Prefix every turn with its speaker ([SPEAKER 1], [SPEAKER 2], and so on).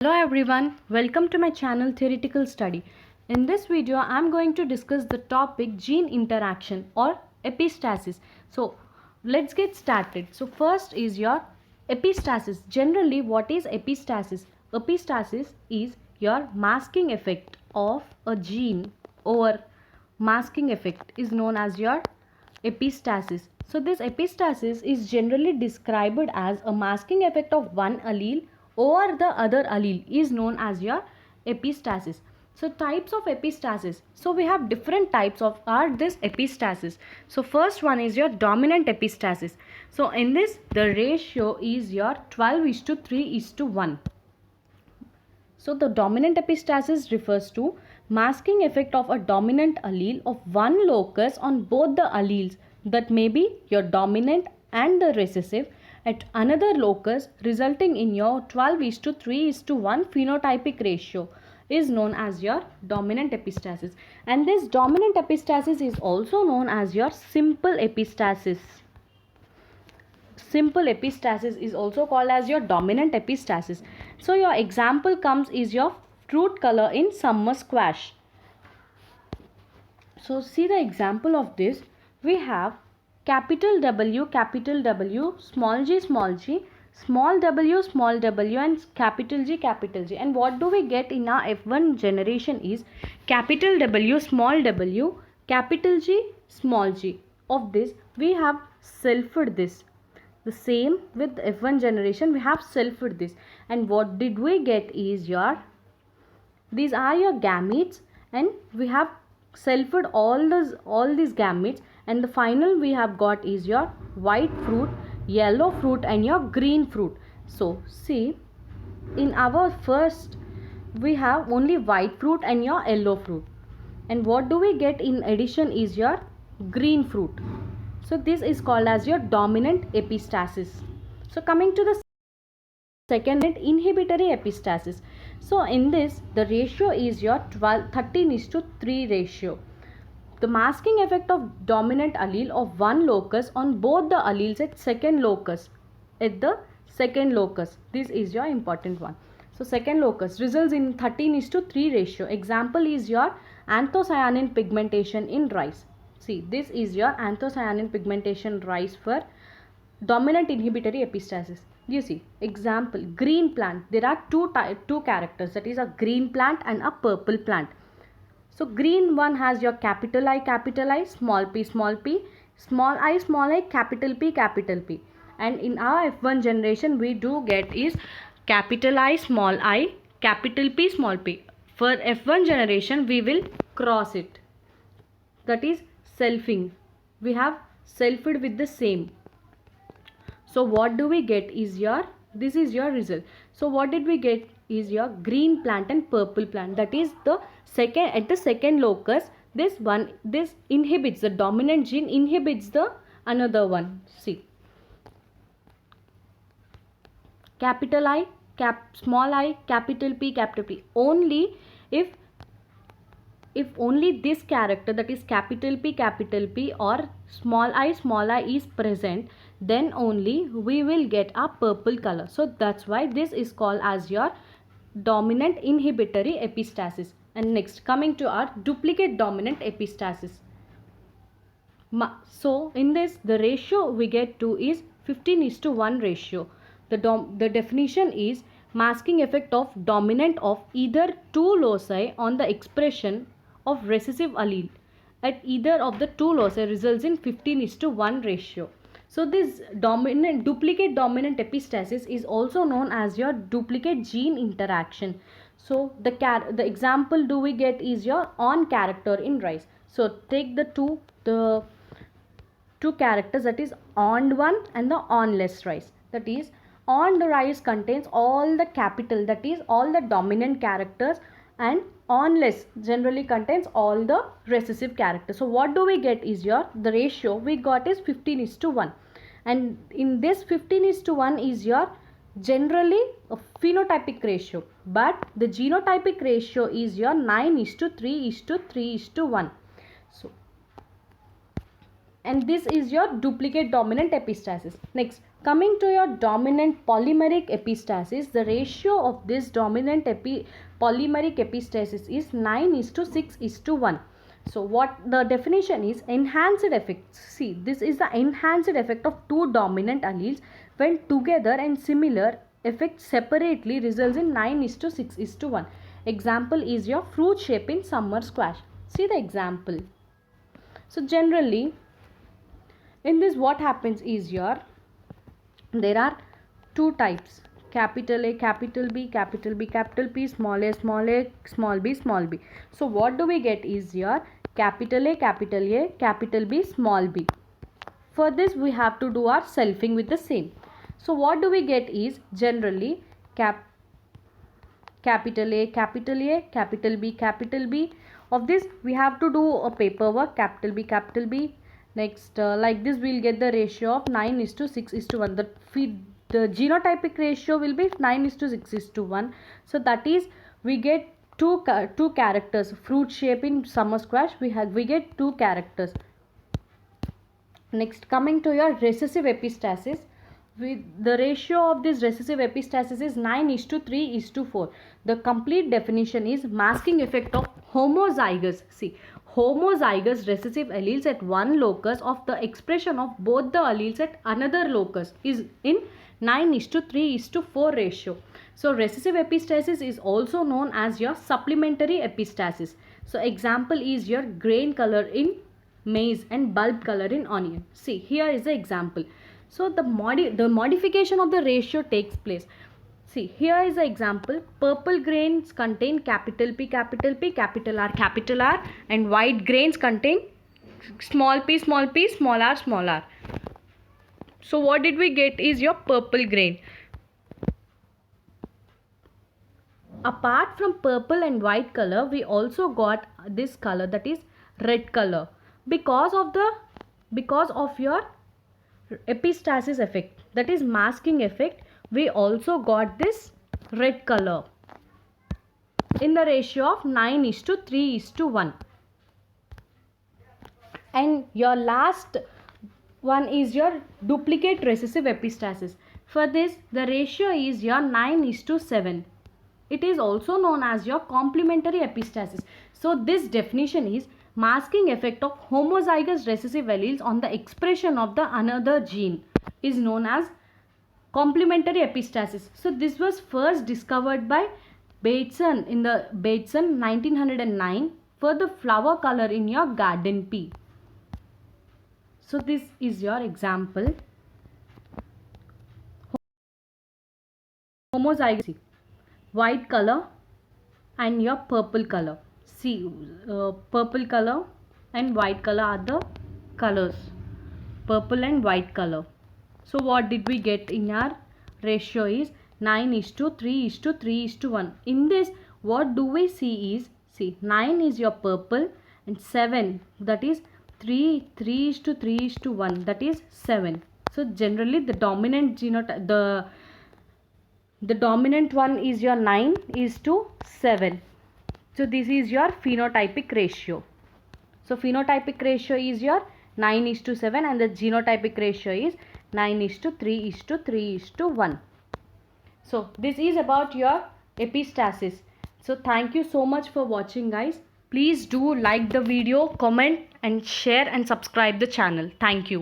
[SPEAKER 1] Hello everyone, welcome to my channel Theoretical Study. In this video, I am going to discuss the topic gene interaction or epistasis. So let's get started. So first is your epistasis. Generally, what is epistasis? Epistasis is your masking effect of a gene or masking effect is known as your epistasis. So this epistasis is generally described as a masking effect of one allele over the other allele is known as your epistasis. So types of epistasis. So we have different types of this epistasis. So first one is your dominant epistasis. So in this the ratio is your 12:3:1. So the dominant epistasis refers to masking effect of a dominant allele of one locus on both the alleles, that may be your dominant and the recessive, at another locus, resulting in your 12:3:1 phenotypic ratio is known as your dominant epistasis. And this dominant epistasis is also known as your simple epistasis. Simple epistasis is also called as your dominant epistasis. So your example comes is your fruit color in summer squash. So see the example of this. We have capital W, small g, small w and capital G. And what do we get in our F1 generation is capital W, capital G, small g. Of this we have selfed this. The same with F1 generation, we have selfed this, and what did we get is your, these are your gametes, and we have selfed all these gametes, and the final we have got is your white fruit, yellow fruit and your green fruit. So see, in our first we have only white fruit and your yellow fruit, and what do we get in addition is your green fruit. So this is called as your dominant epistasis. So coming to the second, inhibitory epistasis. So in this the ratio is your 13:3 ratio. The masking effect of dominant allele of one locus on both the alleles at the second locus. This is your important one. So second locus results in 13:3 ratio. Example is your anthocyanin pigmentation in rice. See, this is your anthocyanin pigmentation rice for dominant inhibitory epistasis. You see, example, green plant. There are two characters, that is a green plant and a purple plant. So green one has your capital I, small p, small I, capital P. And in our F1 generation we do get is capital I, capital P, small p. For F1 generation we will cross it. That is selfing. We have selfed with the same. So what do we get is your, this is your result. So what did we get is your green plant and purple plant. That is the second, at the second locus, this inhibits, the dominant gene inhibits the another one. See, capital I, small I, capital P. Only if only this character, that is capital P or small I is present, then only we will get a purple color. So that's why this is called as your dominant inhibitory epistasis. And next, coming to our duplicate dominant epistasis. So in this the ratio we get to is 15:1 ratio. The definition is masking effect of dominant of either two loci on the expression of recessive allele at either of the two loci results in 15:1 ratio. So this duplicate dominant epistasis is also known as your duplicate gene interaction. So the example do we get is your on character in rice. So take the two characters, that is on one and the on less rice. That is on the rice contains all the capital, that is all the dominant characters, and on less generally contains all the recessive characters. So what do we get is your, the ratio we got is 15:1, and in this 15:1 is your generally a phenotypic ratio, but the genotypic ratio is your 9:3:3:1. So, and this is your duplicate dominant epistasis. Next, Coming to your dominant polymeric epistasis, the ratio of this dominant polymeric epistasis is 9:6:1. So what the definition is, enhanced effect. See, this is the enhanced effect of two dominant alleles when together, and similar effect separately results in 9:6:1. Example is your fruit shape in summer squash. See the example. So generally in this what happens is your, there are two types, capital A, capital B, capital B, capital P, small a, small b, small b. So what do we get is your capital A, capital B, small b. For this we have to do our selfing with the same. So what do we get is generally capital A, capital B, capital B. Of this we have to do a paperwork, capital B, capital B. Next like this we will get the ratio of 9:6:1. The genotypic ratio will be 9:6:1. So that is we get two characters. Fruit shape in summer squash, we get two characters. Next, coming to your recessive epistasis, the ratio of this recessive epistasis is 9:3:4. The complete definition is masking effect of homozygous. See, homozygous recessive alleles at one locus of the expression of both the alleles at another locus is in 9:3:4 ratio. So recessive epistasis is also known as your supplementary epistasis. So example is your grain color in maize and bulb color in onion. See, here is the example. So the modification of the ratio takes place. See, here is the example. Purple grains contain capital P, capital R, and white grains contain small p, small r. So what did we get is your purple grain. Apart from purple and white color, we also got this color, that is red color. Because of your epistasis effect, that is masking effect, we also got this red color in the ratio of 9:3:1. And your last one is your duplicate recessive epistasis. For this the ratio is your 9:7. It is also known as your complementary epistasis. So this definition is masking effect of homozygous recessive alleles on the expression of the another gene is known as complementary epistasis. So this was first discovered by Bateson in the 1909 for the flower color in your garden pea. So this is your example. Homozygous, white color and your purple color. See, purple color and white color are the colors, purple and white color. So what did we get in our ratio is 9:3:1. In this what do we see is, see, 9 is your purple and 7, that is 3:3:1, that is 7. So generally the dominant genotype, the dominant one is your 9:7. So this is your phenotypic ratio. So phenotypic ratio is your 9:7 and the genotypic ratio is 9:3:1. So this is about your epistasis. So thank you so much for watching, guys. Please do like the video, comment and share and subscribe the channel. Thank you.